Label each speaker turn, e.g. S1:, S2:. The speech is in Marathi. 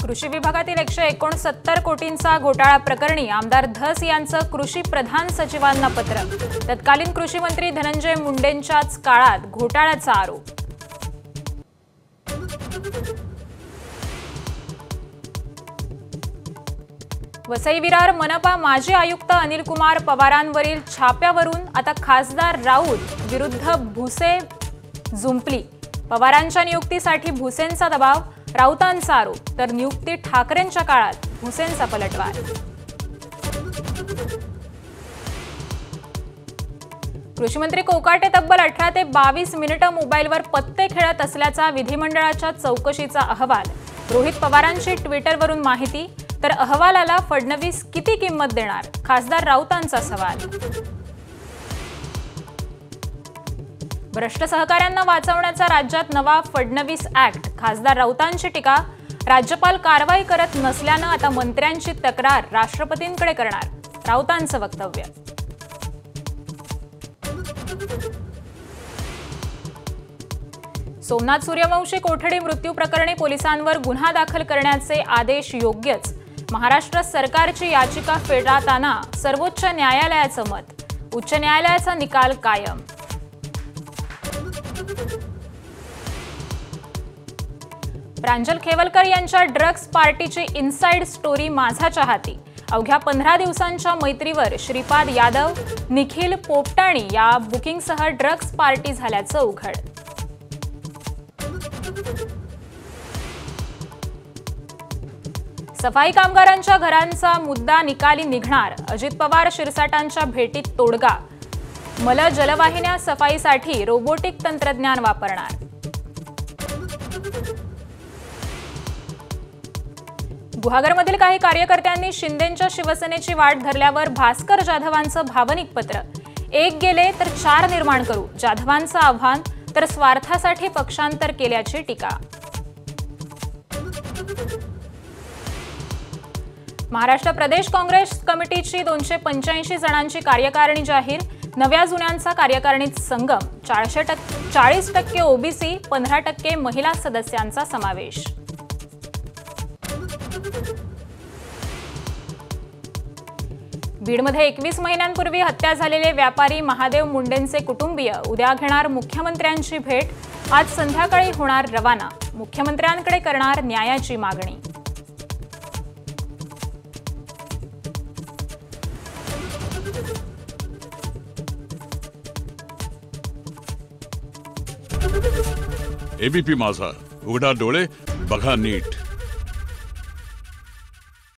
S1: कृषी विभागातील 169 कोटींचा घोटाळा प्रकरणी आमदार धस यांचं कृषी प्रधान सचिवांना पत्र। तत्कालीन कृषी मंत्री धनंजय मुंडेंच्याच काळात घोटाळ्याचा आरोप। वसई विरार मनपा माजी आयुक्त अनिल कुमार पवारांवरील छाप्यावरून आता खासदार राऊत विरुद्ध भुसे जुंपली। पवारांच्या नियुक्तीसाठी भुसेंचा दबाव, राऊतांचा आरोप, तर नियुक्ती ठाकरेंच्या काळात भुसेंचा पलटवार। कृषी मंत्री कोकाटे तब्बल 18 ते 22 मिनिटे मोबाईलवर पत्ते खेळत असल्याचा विधिमंडळाच्या चौकशीचा अहवाल। रोहित पवारांची ट्विटरवरून माहिती, तर अहवालाला फडणवीस किती किंमत देणार, खासदार राऊतांचा सवाल। भ्रष्ट सहकाऱ्यांना वाचवण्याचा राज्यात नवा फडणवीस ऍक्ट, खासदार राऊतांची टीका। राज्यपाल कारवाई करत नसल्यानं आता मंत्र्यांची तक्रार राष्ट्रपतींकडे करणार, राऊतांचं वक्तव्य। सोमनाथ सूर्यवंशी कोठडी मृत्यू प्रकरणी पोलिसांवर गुन्हा दाखल करण्याचे आदेश योग्यच, महाराष्ट्र सरकारची याचिका फेटाळताना सर्वोच्च न्यायालयाचं मत, उच्च न्यायालयाचा निकाल कायम। प्रांजल खेवलकर यांच्या ड्रग्ज पार्टीची इनसाइड स्टोरी माझा चाहती। अवघ्या 15 दिवसांच्या मैत्रीवर श्रीपाद यादव, निखिल पोपटाणी या बुकिंगसह ड्रग्ज पार्टी झाल्याचं उघड। सफाई कामगारांच्या घरांचा मुद्दा निकाली निघणार, अजित पवार शिरसाटांच्या भेटीत तोडगा। मल जलवाहिन्या सफाईसाठी रोबोटिक तंत्रज्ञान वापरणार। गुहागरमधील काही कार्यकर्त्यांनी शिंदेंच्या शिवसेनेची वाट धरल्यावर भास्कर जाधवांचं भावनिक पत्र। एक गेले तर 4 निर्माण करू, जाधवांचं आव्हान, तर स्वार्थासाठी पक्षांतर केल्याची टीका। महाराष्ट्र प्रदेश काँग्रेस कमिटीची 285 जणांची कार्यकारिणी जाहीर, नव्या जुन्यांचा कार्यकारिणीत संगम, 40% ओबीसी, 15% महिला सदस्यांचा समावेश। बीडमध्ये 21 महिन्यांपूर्वी हत्या झालेले व्यापारी महादेव मुंडेंचे कुटुंबीय उद्या घेणार मुख्यमंत्र्यांची भेट, आज संध्याकाळी होणार रवाना, मुख्यमंत्र्यांकडे करणार न्यायाची मागणी।
S2: एबीपी माझा, उघडा डोळे बघा नीट।